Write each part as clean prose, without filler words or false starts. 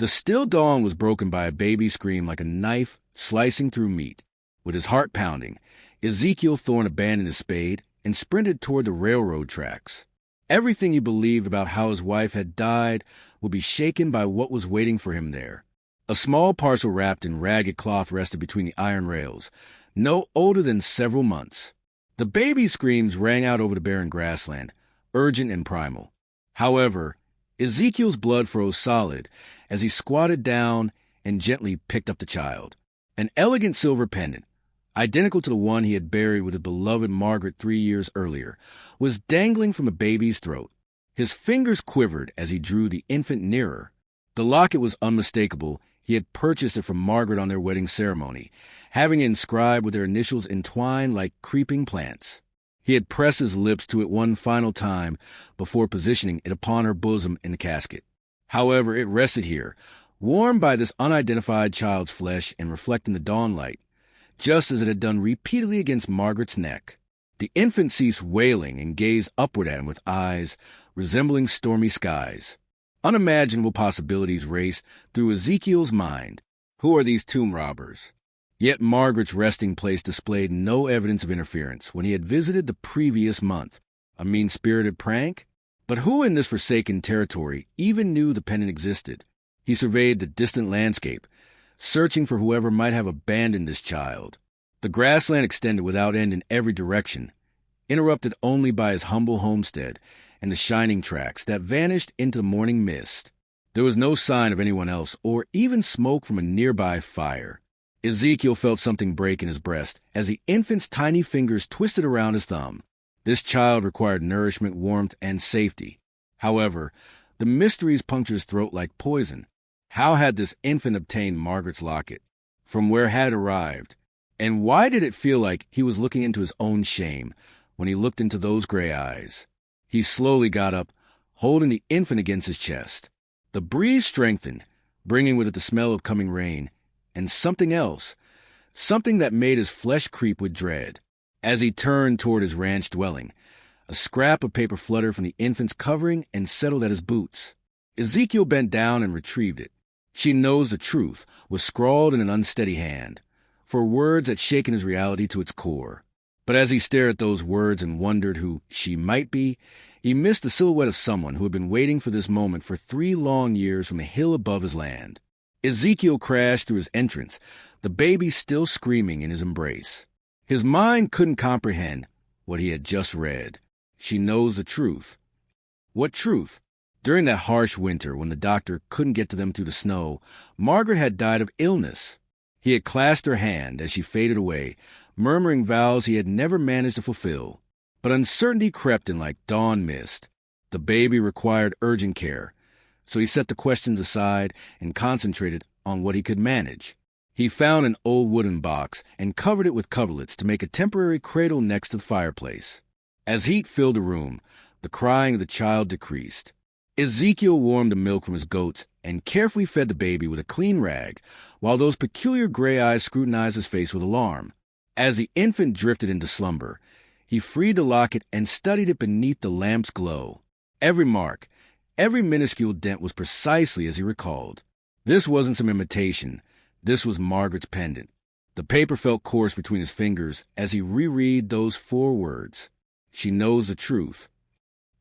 The still dawn was broken by a baby's scream like a knife slicing through meat. With his heart pounding, Ezekiel Thorne abandoned his spade and sprinted toward the railroad tracks. Everything he believed about how his wife had died would be shaken by what was waiting for him there. A small parcel wrapped in ragged cloth rested between the iron rails, no older than several months. The baby's screams rang out over the barren grassland, urgent and primal. However, Ezekiel's blood froze solid as he squatted down and gently picked up the child. An elegant silver pendant, identical to the one he had buried with his beloved Margaret 3 years earlier, was dangling from the baby's throat. His fingers quivered as he drew the infant nearer. The locket was unmistakable. He had purchased it from Margaret on their wedding ceremony, having it inscribed with their initials entwined like creeping plants. He had pressed his lips to it one final time before positioning it upon her bosom in the casket. However, it rested here, warmed by this unidentified child's flesh and reflecting the dawnlight, just as it had done repeatedly against Margaret's neck. The infant ceased wailing and gazed upward at him with eyes resembling stormy skies. Unimaginable possibilities raced through Ezekiel's mind. Who are these tomb robbers? Yet Margaret's resting place displayed no evidence of interference when he had visited the previous month. A mean-spirited prank? But who in this forsaken territory even knew the pendant existed? He surveyed the distant landscape, searching for whoever might have abandoned this child. The grassland extended without end in every direction, interrupted only by his humble homestead and the shining tracks that vanished into the morning mist. There was no sign of anyone else or even smoke from a nearby fire. Ezekiel felt something break in his breast as the infant's tiny fingers twisted around his thumb. This child required nourishment, warmth, and safety. However, the mysteries punctured his throat like poison. How had this infant obtained Margaret's locket? From where had it arrived? And why did it feel like he was looking into his own shame when he looked into those gray eyes? He slowly got up, holding the infant against his chest. The breeze strengthened, bringing with it the smell of coming rain, and something else, something that made his flesh creep with dread. As he turned toward his ranch dwelling, a scrap of paper fluttered from the infant's covering and settled at his boots. Ezekiel bent down and retrieved it. "She knows the truth," was scrawled in an unsteady hand, for words had shaken his reality to its core. But as he stared at those words and wondered who she might be, he missed the silhouette of someone who had been waiting for this moment for 3 long years from the hill above his land. Ezekiel crashed through his entrance, the baby still screaming in his embrace. His mind couldn't comprehend what he had just read. She knows the truth. What truth? During that harsh winter when the doctor couldn't get to them through the snow, Margaret had died of illness. He had clasped her hand as she faded away, murmuring vows he had never managed to fulfill. But uncertainty crept in like dawn mist. The baby required urgent care, so he set the questions aside and concentrated on what he could manage. He found an old wooden box and covered it with coverlets to make a temporary cradle next to the fireplace. As heat filled the room, the crying of the child decreased. Ezekiel warmed the milk from his goats and carefully fed the baby with a clean rag, while those peculiar gray eyes scrutinized his face with alarm. As the infant drifted into slumber, he freed the locket and studied it beneath the lamp's glow. Every mark, every minuscule dent was precisely as he recalled. This wasn't some imitation. This was Margaret's pendant. The paper felt coarse between his fingers as he reread those 4 words. She knows the truth.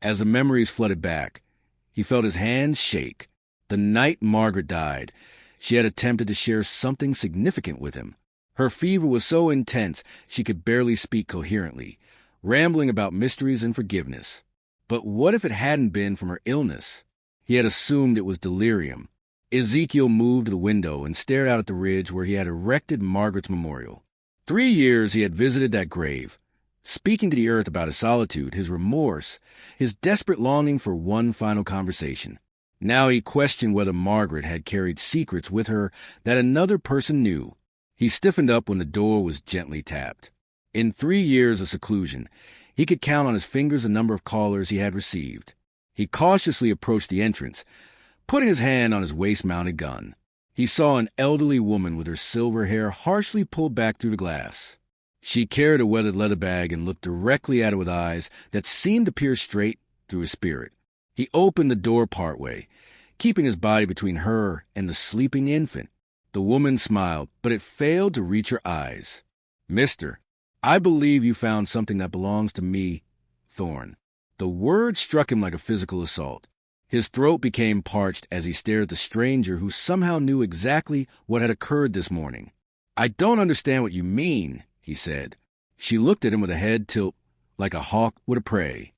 As the memories flooded back, he felt his hands shake. The night Margaret died, she had attempted to share something significant with him. Her fever was so intense she could barely speak coherently, rambling about mysteries and forgiveness. But what if it hadn't been from her illness? He had assumed it was delirium. Ezekiel moved to the window and stared out at the ridge where he had erected Margaret's memorial. 3 years he had visited that grave, speaking to the earth about his solitude, his remorse, his desperate longing for one final conversation. Now he questioned whether Margaret had carried secrets with her that another person knew. He stiffened up when the door was gently tapped. In 3 years of seclusion, he could count on his fingers the number of callers he had received. He cautiously approached the entrance, putting his hand on his waist-mounted gun. He saw an elderly woman with her silver hair harshly pulled back through the glass. She carried a weathered leather bag and looked directly at it with eyes that seemed to peer straight through his spirit. He opened the door partway, keeping his body between her and the sleeping infant. The woman smiled, but it failed to reach her eyes. "Mister, I believe you found something that belongs to me, Thorn." The word struck him like a physical assault. His throat became parched as he stared at the stranger who somehow knew exactly what had occurred this morning. "I don't understand what you mean," he said. She looked at him with a head tilt like a hawk would a prey.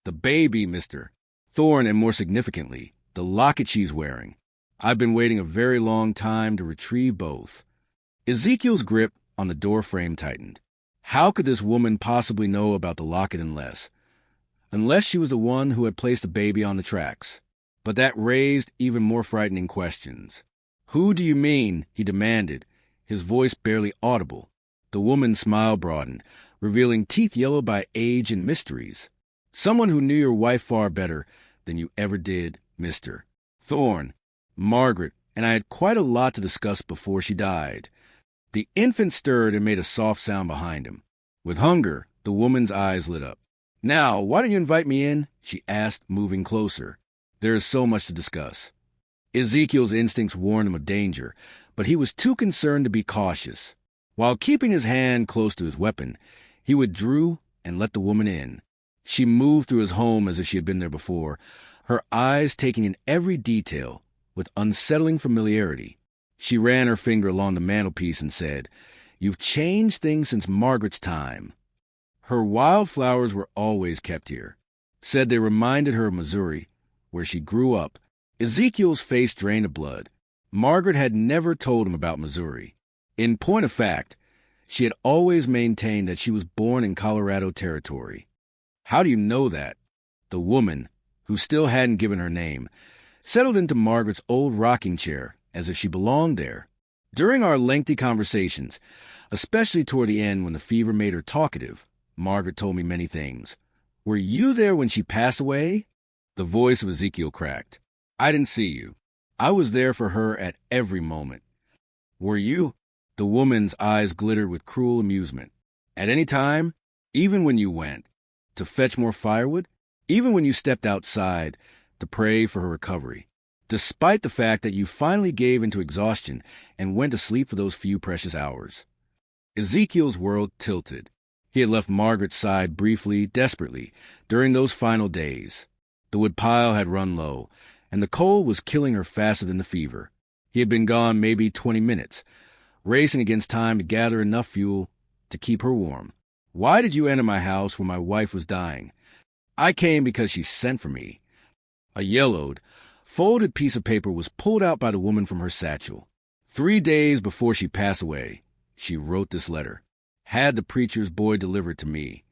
"The baby, mister. Thorn, and more significantly, the locket she's wearing. I've been waiting a very long time to retrieve both." Ezekiel's grip on the door frame tightened. How could this woman possibly know about the locket unless she was the one who had placed the baby on the tracks? But that raised even more frightening questions. "Who do you mean?" he demanded, his voice barely audible. The woman's smile broadened, revealing teeth yellowed by age and mysteries. "Someone who knew your wife far better than you ever did, mister. Thorn, Margaret, and I had quite a lot to discuss before she died." The infant stirred and made a soft sound behind him. With hunger, the woman's eyes lit up. "Now, why don't you invite me in?" she asked, moving closer. "There is so much to discuss." Ezekiel's instincts warned him of danger, but he was too concerned to be cautious. While keeping his hand close to his weapon, he withdrew and let the woman in. She moved through his home as if she had been there before, her eyes taking in every detail with unsettling familiarity. She ran her finger along the mantelpiece and said, "You've changed things since Margaret's time." Her wildflowers were always kept here. Said they reminded her of Missouri, where she grew up. Ezekiel's face drained of blood. Margaret had never told him about Missouri. In point of fact, she had always maintained that she was born in Colorado Territory. "How do you know that?" The woman, who still hadn't given her name, settled into Margaret's old rocking chair as if she belonged there. During our lengthy conversations, especially toward the end when the fever made her talkative, Margaret told me many things. "Were you there when she passed away?" The voice of Ezekiel cracked. "I didn't see you. I was there for her at every moment." "Were you?" The woman's eyes glittered with cruel amusement. "At any time? Even when you went to fetch more firewood? Even when you stepped outside to pray for her recovery? Despite the fact that you finally gave into exhaustion and went to sleep for those few precious hours?" Ezekiel's world tilted. He had left Margaret's side briefly, desperately, during those final days. The woodpile had run low, and the cold was killing her faster than the fever. He had been gone maybe 20 minutes, racing against time to gather enough fuel to keep her warm. "Why did you enter my house when my wife was dying?" "I came because she sent for me." A yellowed, folded piece of paper was pulled out by the woman from her satchel. "3 days before she passed away, she wrote this letter. Had the preacher's boy delivered to me."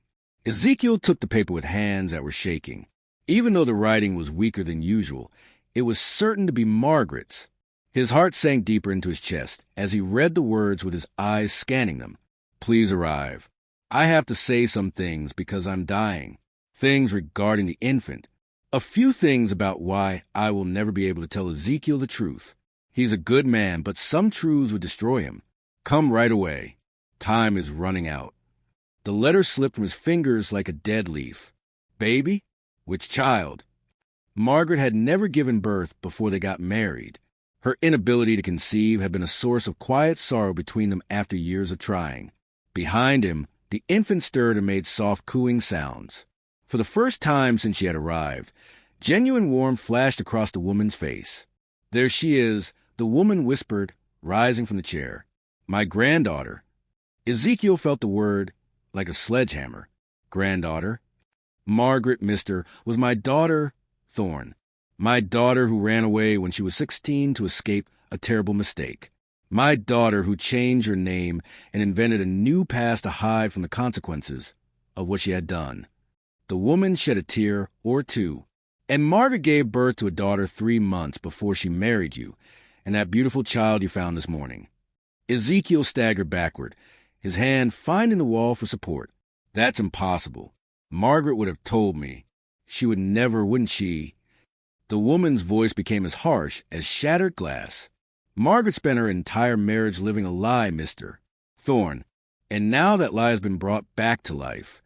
Ezekiel took the paper with hands that were shaking. Even though the writing was weaker than usual, it was certain to be Margaret's. His heart sank deeper into his chest as he read the words with his eyes scanning them. "Please arrive. I have to say some things because I'm dying. Things regarding the infant. A few things about why I will never be able to tell Ezekiel the truth. He's a good man, but some truths would destroy him. Come right away. Time is running out." The letter slipped from his fingers like a dead leaf. "Baby? Which child?" Margaret had never given birth before they got married. Her inability to conceive had been a source of quiet sorrow between them after years of trying. Behind him, the infant stirred and made soft cooing sounds. For the first time since she had arrived, genuine warmth flashed across the woman's face. "There she is," the woman whispered, rising from the chair. "My granddaughter." Ezekiel felt the word like a sledgehammer. Granddaughter? "Margaret, mister, was my daughter, Thorn. My daughter who ran away when she was 16 to escape a terrible mistake. My daughter who changed her name and invented a new past to hide from the consequences of what she had done." The woman shed a tear or two. "And Margaret gave birth to a daughter 3 months before she married you, and that beautiful child you found this morning." Ezekiel staggered backward, his hand finding the wall for support. "That's impossible. Margaret would have told me. She would never, wouldn't she?" The woman's voice became as harsh as shattered glass. "Margaret spent her entire marriage living a lie, mister Thorn, and now that lie has been brought back to life."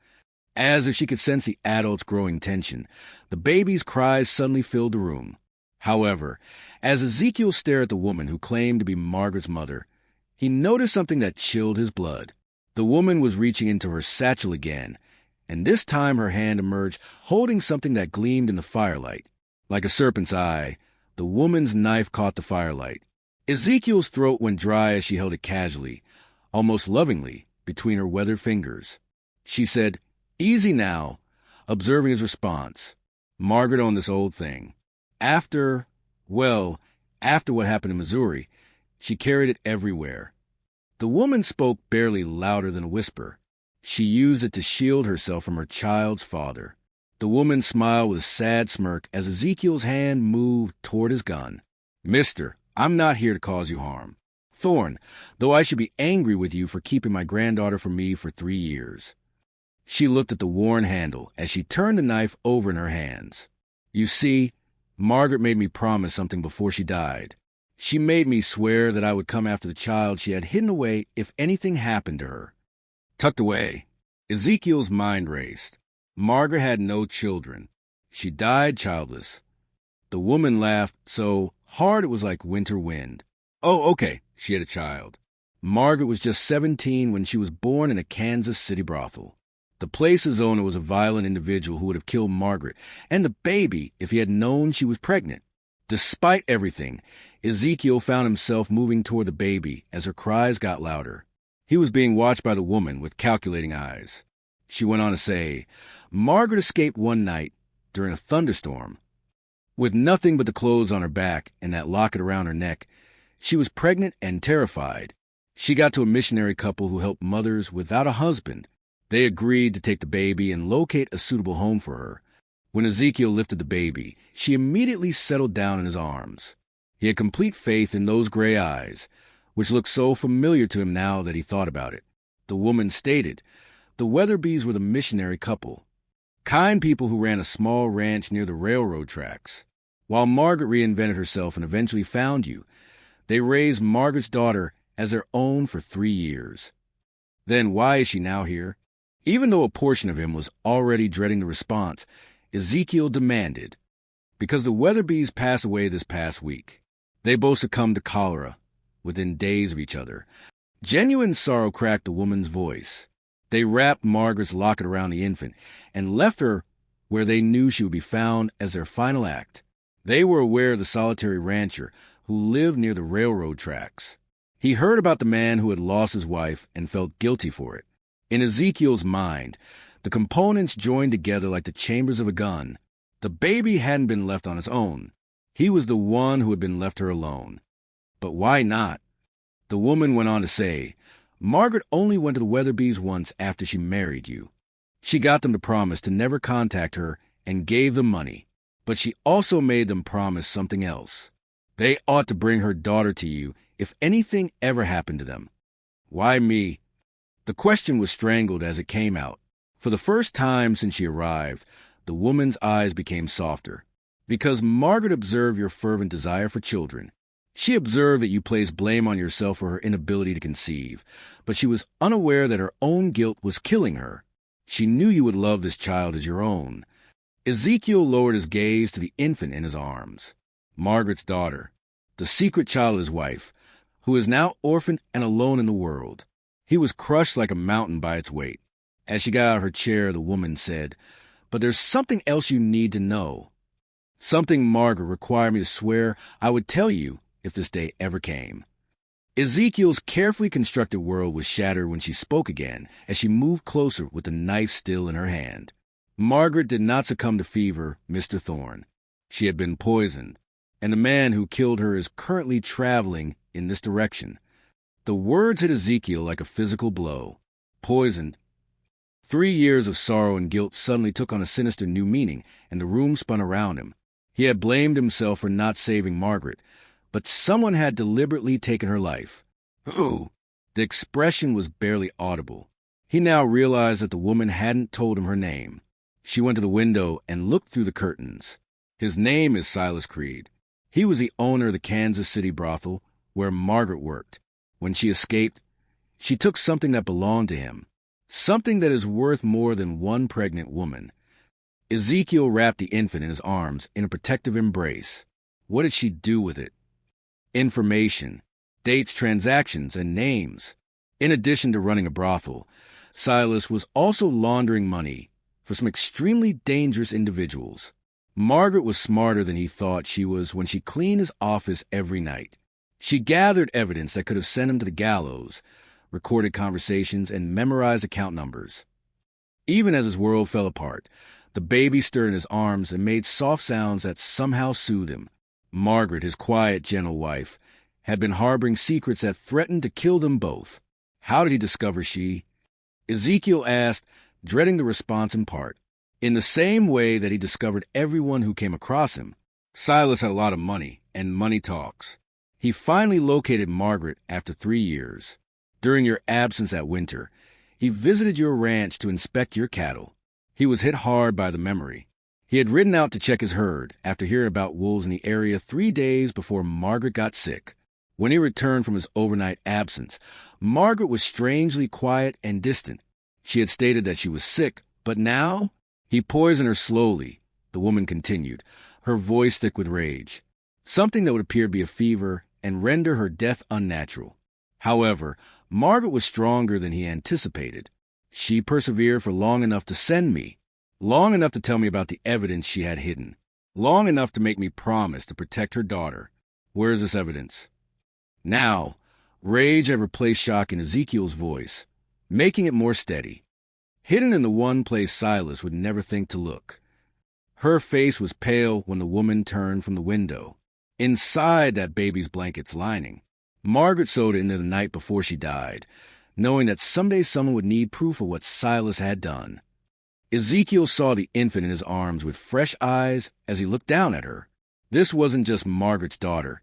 As if she could sense the adult's growing tension, the baby's cries suddenly filled the room. However, as Ezekiel stared at the woman who claimed to be Margaret's mother, he noticed something that chilled his blood. The woman was reaching into her satchel again, and this time her hand emerged holding something that gleamed in the firelight. Like a serpent's eye, the woman's knife caught the firelight. Ezekiel's throat went dry as she held it casually, almost lovingly, between her weathered fingers. She said, "Easy now," observing his response. Margaret owned this old thing. After what happened in Missouri, she carried it everywhere. The woman spoke barely louder than a whisper. She used it to shield herself from her child's father. The woman smiled with a sad smirk as Ezekiel's hand moved toward his gun. "Mister, I'm not here to cause you harm. Thorne, though I should be angry with you for keeping my granddaughter from me for 3 years. She looked at the worn handle as she turned the knife over in her hands. "You see, Margaret made me promise something before she died. She made me swear that I would come after the child she had hidden away if anything happened to her." Tucked away, Ezekiel's mind raced. Margaret had no children. She died childless. The woman laughed so hard it was like winter wind. "Oh, okay, she had a child. Margaret was just 17 when she was born in a Kansas City brothel. The place's owner was a violent individual who would have killed Margaret and the baby if he had known she was pregnant. Despite everything, Ezekiel found himself moving toward the baby as her cries got louder. He was being watched by the woman with calculating eyes. She went on to say, "Margaret escaped one night during a thunderstorm. With nothing but the clothes on her back and that locket around her neck, she was pregnant and terrified. She got to a missionary couple who helped mothers without a husband. They agreed to take the baby and locate a suitable home for her. When Ezekiel lifted the baby, she immediately settled down in his arms. He had complete faith in those gray eyes, which looked so familiar to him now that he thought about it. The woman stated, the Weatherbys were the missionary couple, kind people who ran a small ranch near the railroad tracks. While Margaret reinvented herself and eventually found you, they raised Margaret's daughter as their own for 3 years. Then why is she now here?" Even though a portion of him was already dreading the response, Ezekiel demanded, "Because the Weatherbys passed away this past week. They both succumbed to cholera within days of each other." Genuine sorrow cracked the woman's voice. They wrapped Margaret's locket around the infant and left her where they knew she would be found as their final act. They were aware of the solitary rancher who lived near the railroad tracks. He heard about the man who had lost his wife and felt guilty for it. In Ezekiel's mind, the components joined together like the chambers of a gun. The baby hadn't been left on his own. He was the one who had been left her alone. But why not? The woman went on to say, "Margaret only went to the Weatherbys once after she married you. She got them to promise to never contact her and gave them money. But she also made them promise something else. They ought to bring her daughter to you if anything ever happened to them." "Why me?" The question was strangled as it came out. For the first time since she arrived, the woman's eyes became softer. "Because Margaret observed your fervent desire for children. She observed that you placed blame on yourself for her inability to conceive, but she was unaware that her own guilt was killing her. She knew you would love this child as your own." Ezekiel lowered his gaze to the infant in his arms. Margaret's daughter, the secret child of his wife, who is now orphaned and alone in the world. He was crushed like a mountain by its weight. As she got out of her chair, the woman said, "But there's something else you need to know. Something Margaret required me to swear I would tell you if this day ever came." Ezekiel's carefully constructed world was shattered when she spoke again, as she moved closer with the knife still in her hand. Margaret did not succumb to fever, Mr. Thorne. She had been poisoned, and the man who killed her is currently traveling in this direction. The words hit Ezekiel like a physical blow. Poisoned. 3 years of sorrow and guilt suddenly took on a sinister new meaning, and the room spun around him. He had blamed himself for not saving Margaret, but someone had deliberately taken her life. Who? The expression was barely audible. He now realized that the woman hadn't told him her name. She went to the window and looked through the curtains. "His name is Silas Creed. He was the owner of the Kansas City brothel where Margaret worked. When she escaped, she took something that belonged to him, something that is worth more than one pregnant woman." Ezekiel wrapped the infant in his arms in a protective embrace. What did she do with it? Information, dates, transactions, and names. In addition to running a brothel, Silas was also laundering money for some extremely dangerous individuals. Margaret was smarter than he thought she was when she cleaned his office every night. She gathered evidence that could have sent him to the gallows, recorded conversations, and memorized account numbers. Even as his world fell apart, the baby stirred in his arms and made soft sounds that somehow soothed him. Margaret, his quiet, gentle wife, had been harboring secrets that threatened to kill them both. How did he discover she? Ezekiel asked, dreading the response in part. In the same way that he discovered everyone who came across him. Silas had a lot of money, and money talks. He finally located Margaret after 3 years. During your absence that winter, he visited your ranch to inspect your cattle. He was hit hard by the memory. He had ridden out to check his herd after hearing about wolves in the area 3 days before Margaret got sick. When he returned from his overnight absence, Margaret was strangely quiet and distant. She had stated that she was sick, but now? He poisoned her slowly, the woman continued, her voice thick with rage. Something that would appear to be a fever and render her death unnatural. However, Margaret was stronger than he anticipated. She persevered for long enough to send me, long enough to tell me about the evidence she had hidden, long enough to make me promise to protect her daughter. Where is this evidence? Now, rage had replaced shock in Ezekiel's voice, making it more steady. Hidden in the one place Silas would never think to look. Her face was pale when the woman turned from the window. Inside that baby's blanket's lining, Margaret sewed it into the night before she died, knowing that someday someone would need proof of what Silas had done. Ezekiel saw the infant in his arms with fresh eyes as he looked down at her. This wasn't just Margaret's daughter.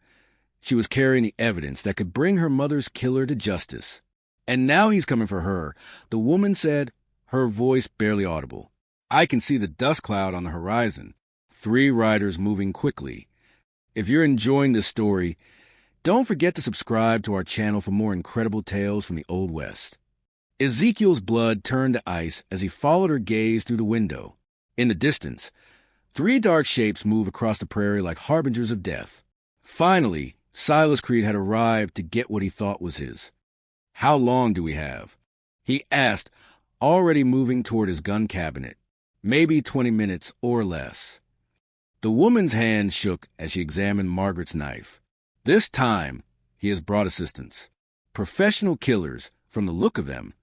She was carrying the evidence that could bring her mother's killer to justice. And now he's coming for her, the woman said, her voice barely audible. I can see the dust cloud on the horizon. 3 riders moving quickly. If you're enjoying this story, don't forget to subscribe to our channel for more incredible tales from the Old West. Ezekiel's blood turned to ice as he followed her gaze through the window. In the distance, 3 dark shapes moved across the prairie like harbingers of death. Finally, Silas Creed had arrived to get what he thought was his. How long do we have? He asked, already moving toward his gun cabinet. Maybe 20 minutes or less. The woman's hand shook as she examined Margaret's knife. This time, he has brought assistance. Professional killers, from the look of them.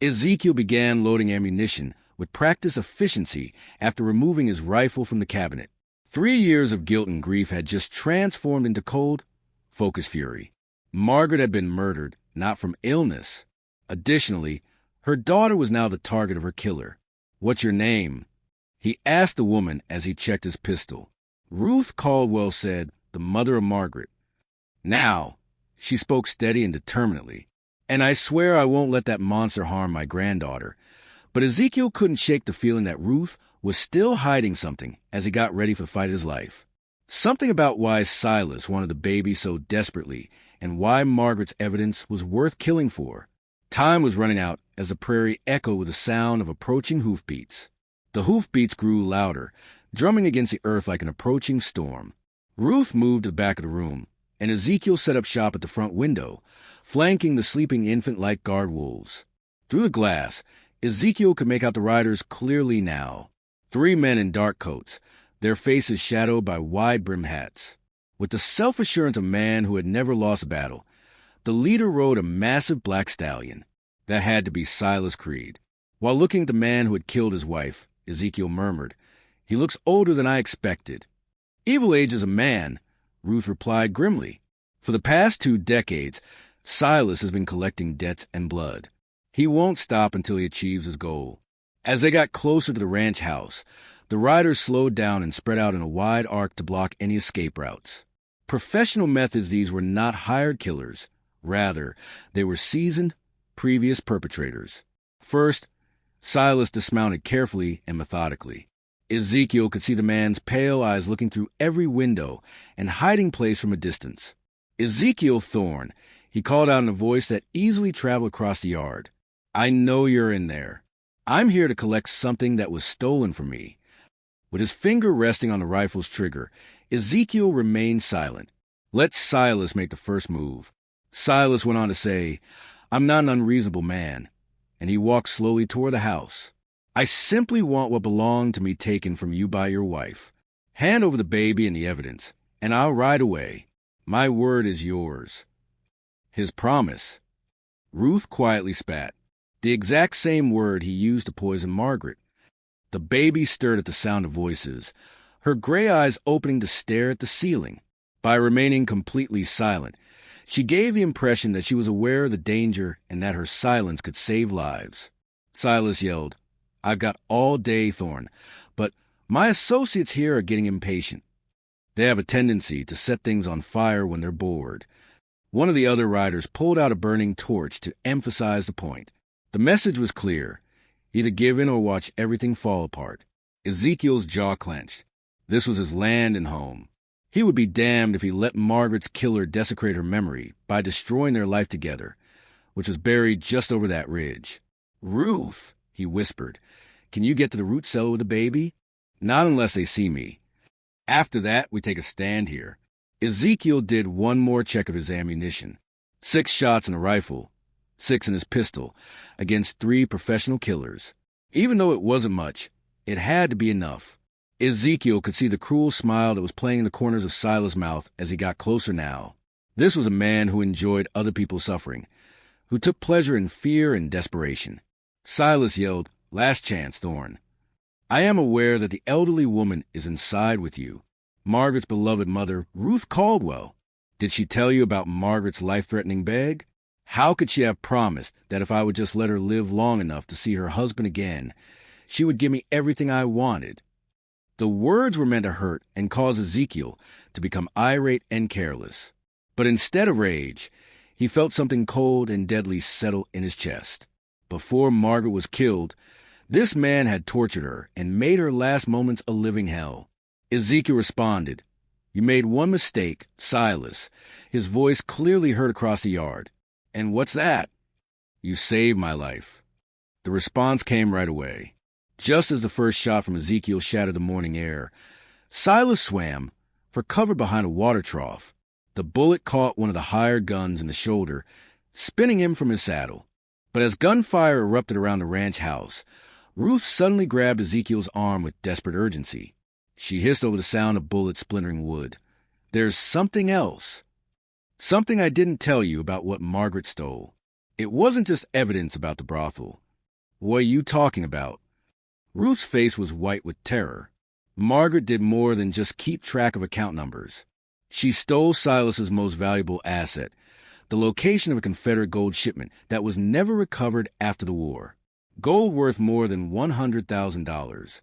Ezekiel began loading ammunition with practiced efficiency after removing his rifle from the cabinet. 3 years of guilt and grief had just transformed into cold, focused fury. Margaret had been murdered, not from illness. Additionally, her daughter was now the target of her killer. What's your name? He asked the woman as he checked his pistol. Ruth Caldwell said, the mother of Margaret. Now, she spoke steady and determinedly. And I swear I won't let that monster harm my granddaughter. But Ezekiel couldn't shake the feeling that Ruth was still hiding something as he got ready to fight his life. Something about why Silas wanted the baby so desperately and why Margaret's evidence was worth killing for. Time was running out as the prairie echoed with the sound of approaching hoofbeats. The hoofbeats grew louder, drumming against the earth like an approaching storm. Ruth moved to the back of the room, and Ezekiel set up shop at the front window, flanking the sleeping infant like guard wolves. Through the glass, Ezekiel could make out the riders clearly now. 3 men in dark coats, their faces shadowed by wide-brimmed hats. With the self-assurance of a man who had never lost a battle, the leader rode a massive black stallion. That had to be Silas Creed. While looking at the man who had killed his wife, Ezekiel murmured, "He looks older than I expected." "Evil age is a man," Ruth replied grimly. For the past 2 decades, Silas has been collecting debts and blood. He won't stop until he achieves his goal. As they got closer to the ranch house, the riders slowed down and spread out in a wide arc to block any escape routes. Professional methods, these were not hired killers. Rather, they were seasoned, previous perpetrators. First, Silas dismounted carefully and methodically. Ezekiel could see the man's pale eyes looking through every window and hiding place from a distance. "Ezekiel Thorne," he called out in a voice that easily traveled across the yard. "I know you're in there. I'm here to collect something that was stolen from me." With his finger resting on the rifle's trigger, Ezekiel remained silent. Let Silas make the first move. Silas went on to say, I'm not an unreasonable man, and he walked slowly toward the house. I simply want what belonged to me taken from you by your wife. Hand over the baby and the evidence, and I'll ride away. My word is yours. His promise. Ruth quietly spat, the exact same word he used to poison Margaret. The baby stirred at the sound of voices, her gray eyes opening to stare at the ceiling. By remaining completely silent, she gave the impression that she was aware of the danger and that her silence could save lives. Silas yelled, I've got all day, Thorne, but my associates here are getting impatient. They have a tendency to set things on fire when they're bored. One of the other riders pulled out a burning torch to emphasize the point. The message was clear. Either give in or watch everything fall apart. Ezekiel's jaw clenched. This was his land and home. He would be damned if he let Margaret's killer desecrate her memory by destroying their life together, which was buried just over that ridge. Ruth, he whispered, can you get to the root cellar with the baby? Not unless they see me. After that, we take a stand here. Ezekiel did one more check of his ammunition. 6 shots in a rifle, 6 in his pistol, against 3 professional killers. Even though it wasn't much, it had to be enough. Ezekiel could see the cruel smile that was playing in the corners of Silas' mouth as he got closer now. This was a man who enjoyed other people's suffering, who took pleasure in fear and desperation. Silas yelled, Last chance, Thorne. I am aware that the elderly woman is inside with you. Margaret's beloved mother, Ruth Caldwell. Did she tell you about Margaret's life-threatening beg? How could she have promised that if I would just let her live long enough to see her husband again, she would give me everything I wanted? The words were meant to hurt and cause Ezekiel to become irate and careless. But instead of rage, he felt something cold and deadly settle in his chest. Before Margaret was killed, this man had tortured her and made her last moments a living hell. Ezekiel responded, You made one mistake, Silas. His voice clearly heard across the yard. And what's that? You saved my life. The response came right away. Just as the first shot from Ezekiel shattered the morning air, Silas swam for cover behind a water trough. The bullet caught one of the hired guns in the shoulder, spinning him from his saddle. But as gunfire erupted around the ranch house, Ruth suddenly grabbed Ezekiel's arm with desperate urgency. She hissed over the sound of bullets splintering wood. There's something else. Something I didn't tell you about what Margaret stole. It wasn't just evidence about the brothel. What are you talking about? Ruth's face was white with terror. Margaret did more than just keep track of account numbers. She stole Silas's most valuable asset, the location of a Confederate gold shipment that was never recovered after the war. Gold worth more than $100,000.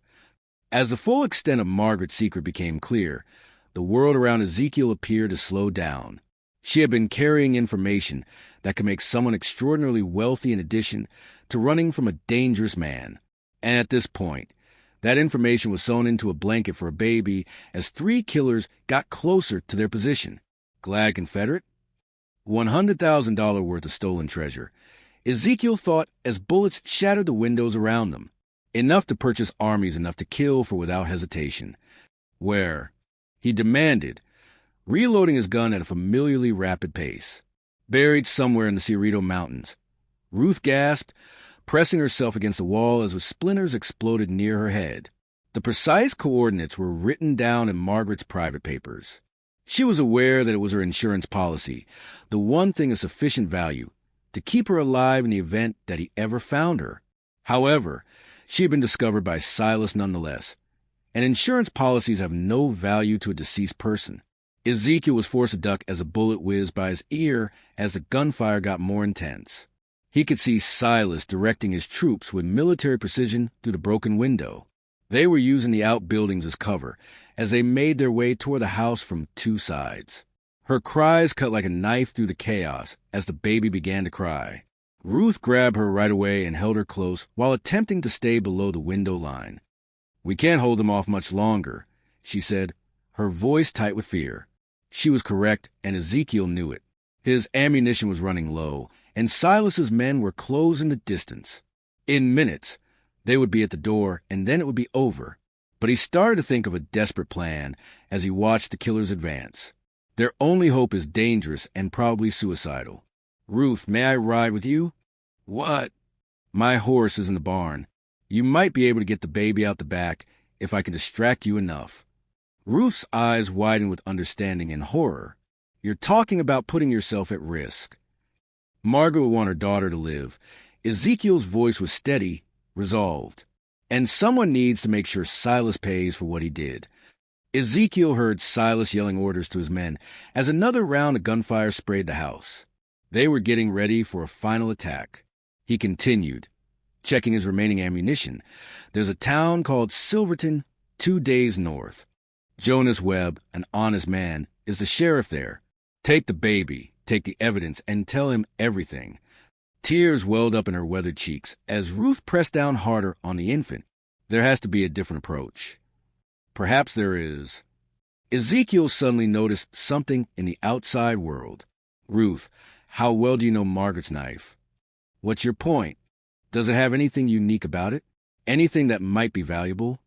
As the full extent of Margaret's secret became clear, the world around Ezekiel appeared to slow down. She had been carrying information that could make someone extraordinarily wealthy in addition to running from a dangerous man. And at this point, that information was sewn into a blanket for a baby as 3 killers got closer to their position. Glad Confederate? $100,000 worth of stolen treasure. Ezekiel thought as bullets shattered the windows around them. Enough to purchase armies enough to kill for without hesitation. Where? He demanded, reloading his gun at a familiarly rapid pace. Buried somewhere in the Cerrito Mountains. Ruth gasped, pressing herself against the wall as the splinters exploded near her head. The precise coordinates were written down in Margaret's private papers. She was aware that it was her insurance policy, the one thing of sufficient value, to keep her alive in the event that he ever found her. However, she had been discovered by Silas nonetheless, and insurance policies have no value to a deceased person. Ezekiel was forced to duck as a bullet whizzed by his ear as the gunfire got more intense. He could see Silas directing his troops with military precision through the broken window. They were using the outbuildings as cover as they made their way toward the house from 2 sides. Her cries cut like a knife through the chaos as the baby began to cry. Ruth grabbed her right away and held her close while attempting to stay below the window line. We can't hold them off much longer, she said, her voice tight with fear. She was correct, and Ezekiel knew it. His ammunition was running low, and Silas's men were closing the distance. In minutes, they would be at the door, and then it would be over. But he started to think of a desperate plan as he watched the killers advance. Their only hope is dangerous and probably suicidal. "Ruth, may I ride with you?" "What?" "My horse is in the barn. You might be able to get the baby out the back if I can distract you enough." Ruth's eyes widened with understanding and horror. "You're talking about putting yourself at risk." Margaret would want her daughter to live. Ezekiel's voice was steady, resolved. "And someone needs to make sure Silas pays for what he did." Ezekiel heard Silas yelling orders to his men as another round of gunfire sprayed the house. They were getting ready for a final attack. He continued, checking his remaining ammunition. "There's a town called Silverton, 2 days north. Jonas Webb, an honest man, is the sheriff there. Take the baby, take the evidence, and tell him everything." Tears welled up in her weathered cheeks as Ruth pressed down harder on the infant. "There has to be a different approach." "Perhaps there is." Ezekiel suddenly noticed something in the outside world. "Ruth, how well do you know Margaret's knife?" "What's your point? Does it have anything unique about it? Anything that might be valuable?"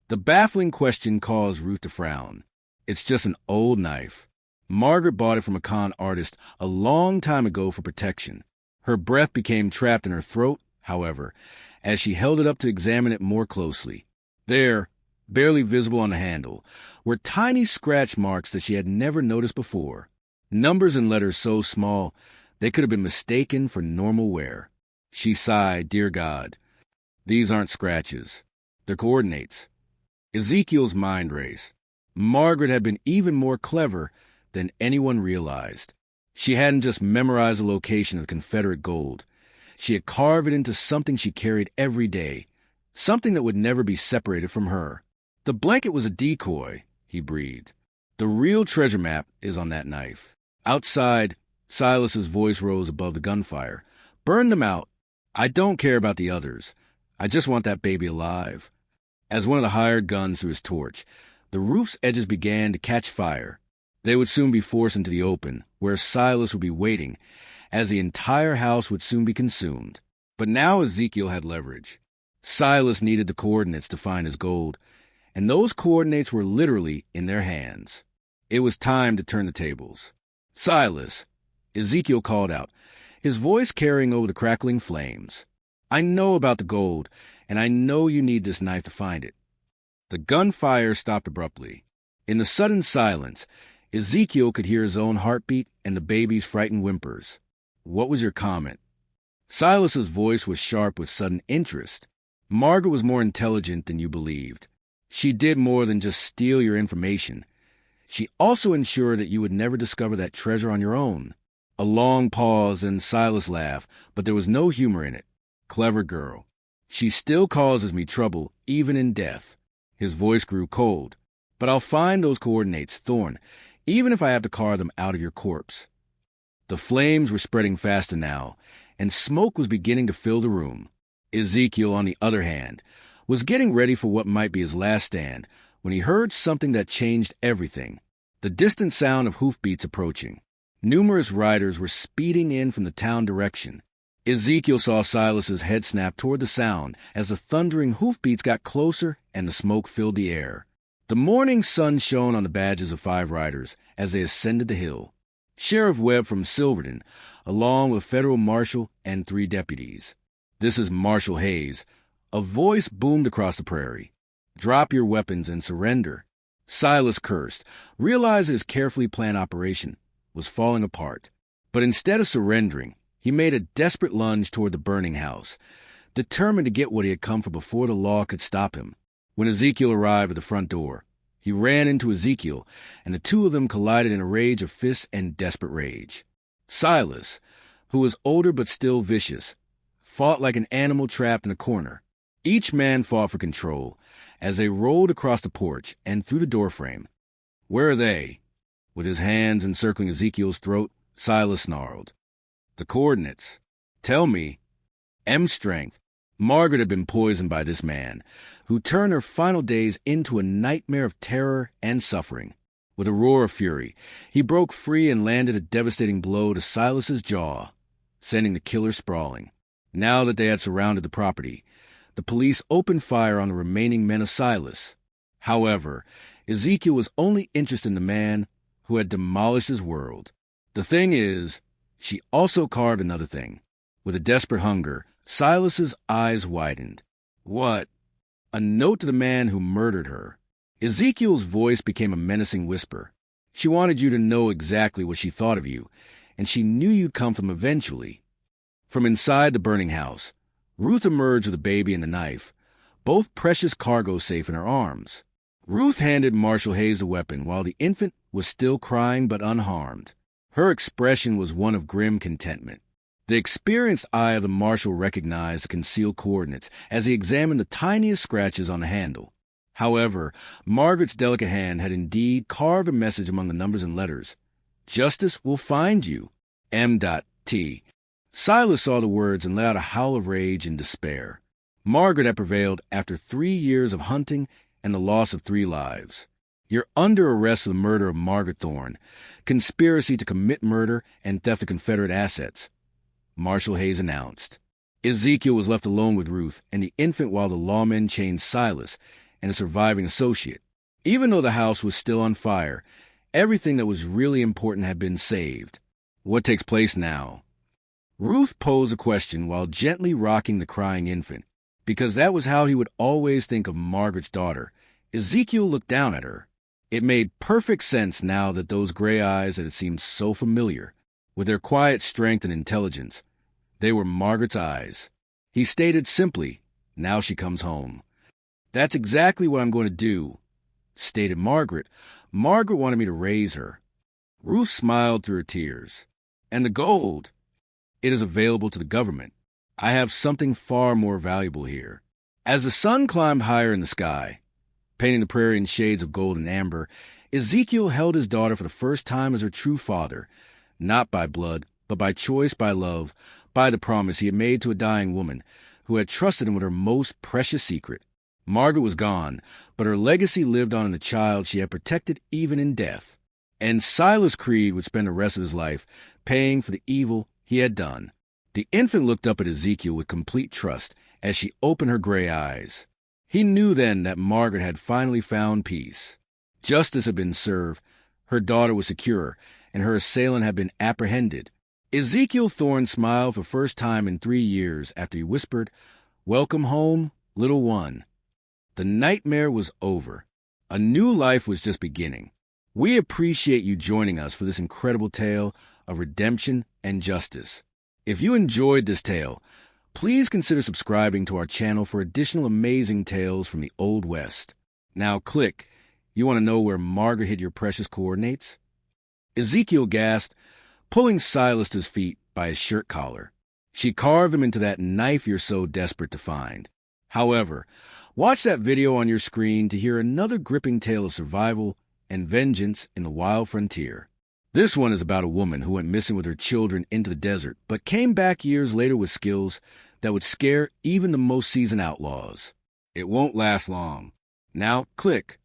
The baffling question caused Ruth to frown. "It's just an old knife. Margaret bought it from a con artist a long time ago for protection." Her breath became trapped in her throat, however, as she held it up to examine it more closely. There, barely visible on the handle, were tiny scratch marks that she had never noticed before. Numbers and letters so small they could have been mistaken for normal wear. She sighed, "Dear God, these aren't scratches. They're coordinates." Ezekiel's mind raced. Margaret had been even more clever than anyone realized. She hadn't just memorized the location of Confederate gold. She had carved it into something she carried every day, something that would never be separated from her. "The blanket was a decoy," he breathed. "The real treasure map is on that knife." Outside, Silas's voice rose above the gunfire. "Burn them out. I don't care about the others. I just want that baby alive." As one of the hired guns threw his torch, the roof's edges began to catch fire. They would soon be forced into the open, where Silas would be waiting, as the entire house would soon be consumed. But now Ezekiel had leverage. Silas needed the coordinates to find his gold, and those coordinates were literally in their hands. It was time to turn the tables. "Silas," Ezekiel called out, his voice carrying over the crackling flames. "I know about the gold, and I know you need this knife to find it." The gunfire stopped abruptly. In the sudden silence, Ezekiel could hear his own heartbeat and the baby's frightened whimpers. "What was your comment?" Silas's voice was sharp with sudden interest. "Margaret was more intelligent than you believed. She did more than just steal your information. She also ensured that you would never discover that treasure on your own." A long pause, and Silas laughed, but there was no humor in it. "Clever girl. She still causes me trouble, even in death." His voice grew cold. "But I'll find those coordinates, Thorne, even if I have to carve them out of your corpse." The flames were spreading faster now, and smoke was beginning to fill the room. Ezekiel, on the other hand, was getting ready for what might be his last stand when he heard something that changed everything. The distant sound of hoofbeats approaching. Numerous riders were speeding in from the town direction. Ezekiel saw Silas's head snap toward the sound as the thundering hoofbeats got closer and the smoke filled the air. The morning sun shone on the badges of 5 riders as they ascended the hill. Sheriff Webb from Silverton, along with Federal Marshal and 3 deputies. "This is Marshal Hayes." A voice boomed across the prairie. "Drop your weapons and surrender." Silas cursed, realized his carefully planned operation was falling apart. But instead of surrendering, he made a desperate lunge toward the burning house, determined to get what he had come for before the law could stop him. When Ezekiel arrived at the front door, he ran into Ezekiel, and the two of them collided in a rage of fists and desperate rage. Silas, who was older but still vicious, fought like an animal trapped in a corner. Each man fought for control as they rolled across the porch and through the doorframe. "Where are they?" With his hands encircling Ezekiel's throat, Silas snarled. "The coordinates. Tell me." M strength. Margaret had been poisoned by this man, who turned her final days into a nightmare of terror and suffering. With a roar of fury, he broke free and landed a devastating blow to Silas's jaw, sending the killer sprawling. Now that they had surrounded the property, the police opened fire on the remaining men of Silas. However, Ezekiel was only interested in the man who had demolished his world. The thing is, she also carved another thing. With a desperate hunger, Silas's eyes widened. What? A note to the man who murdered her. Ezekiel's voice became a menacing whisper. She wanted you to know exactly what she thought of you, and she knew you'd come from eventually. From inside the burning house, Ruth emerged with a baby and a knife, both precious cargo safe in her arms. Ruth handed Marshall Hayes the weapon while the infant was still crying but unharmed. Her expression was one of grim contentment. The experienced eye of the marshal recognized the concealed coordinates as he examined the tiniest scratches on the handle. However, Margaret's delicate hand had indeed carved a message among the numbers and letters. Justice will find you. M.T. Silas saw the words and let out a howl of rage and despair. Margaret had prevailed after 3 years of hunting and the loss of 3 lives. You're under arrest for the murder of Margaret Thorne, conspiracy to commit murder, and theft of Confederate assets, Marshall Hayes announced. Ezekiel was left alone with Ruth and the infant while the lawmen chained Silas and a surviving associate. Even though the house was still on fire, everything that was really important had been saved. What takes place now? Ruth posed a question while gently rocking the crying infant, because that was how he would always think of Margaret's daughter. Ezekiel looked down at her. It made perfect sense now that those gray eyes that had seemed so familiar, with their quiet strength and intelligence, they were Margaret's eyes. He stated simply, now she comes home. That's exactly what I'm going to do, stated Margaret. Margaret wanted me to raise her. Ruth smiled through her tears. And the gold? It is available to the government. I have something far more valuable here. As the sun climbed higher in the sky, painting the prairie in shades of gold and amber, Ezekiel held his daughter for the first time as her true father, not by blood, but by choice, by love, by the promise he had made to a dying woman who had trusted him with her most precious secret. Margaret was gone, but her legacy lived on in the child she had protected even in death. And Silas Creed would spend the rest of his life paying for the evil he had done. The infant looked up at Ezekiel with complete trust as she opened her gray eyes. He knew then that Margaret had finally found peace. Justice had been served, her daughter was secure, and her assailant had been apprehended. Ezekiel Thorne smiled for the first time in 3 years after he whispered, "Welcome home, little one." The nightmare was over. A new life was just beginning. We appreciate you joining us for this incredible tale of redemption and justice. If you enjoyed this tale, please consider subscribing to our channel for additional amazing tales from the Old West. Now click. You want to know where Margaret hid your precious coordinates? Ezekiel gasped, pulling Silas to his feet by his shirt collar. She carved him into that knife you're so desperate to find. However, watch that video on your screen to hear another gripping tale of survival and vengeance in the wild frontier. This one is about a woman who went missing with her children into the desert, but came back years later with skills that would scare even the most seasoned outlaws. It won't last long. Now click.